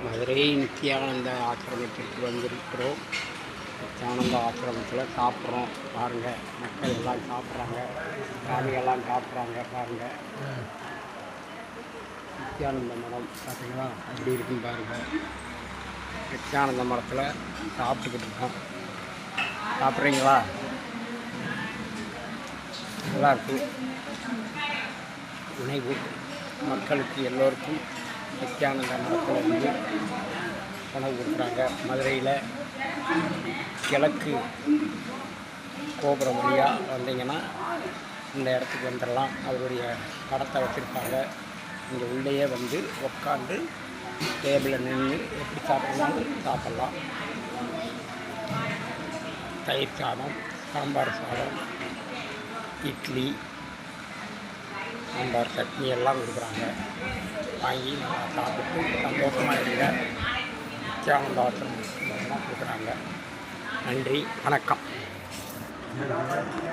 மதுரை நித்யானந்த ஆசிரமத்திற்கு வந்திருக்கிறோம். நித்யானந்த ஆசிரமத்தில் சாப்பிட்றோம். பாருங்கள், மக்கள் எல்லாம் சாப்பிட்றாங்க, சாமியெல்லாம் சாப்பிட்றாங்க. பாருங்கள், நித்யானந்த மரம் பார்த்தீங்களா அப்படி இருக்குன்னு பாருங்கள். நித்யானந்த மரத்தில் சாப்பிட்டுக்கிட்டு இருக்கோம். சாப்பிட்றீங்களா? நல்லாயிருக்கும். உணவு மக்களுக்கு எல்லோருக்கும் நித்யானந்த மரத்தில் இருந்து உணவு கொடுக்குறாங்க. மதுரையில் கிழக்கு கோபுரம் வழியாக வந்தீங்கன்னா இந்த இடத்துக்கு வந்துடலாம். அவருடைய படத்தை வச்சுருப்பாங்க. இங்கே உள்ளேயே வந்து உட்காந்து டேபிளில் நின்று எப்படி சாப்பிட்லான்னு சாப்பிட்லாம். தயிர் சாதம், சாம்பார் சாதம், இட்லி, சாம்பார் சட்னி எல்லாம் கொடுக்குறாங்க. வாங்கி நல்லா சாப்பிட்டு சந்தோஷமாக இருங்க. நித்யானந்த ஆசிரமம் கொடுக்குறாங்க. நன்றி, வணக்கம்.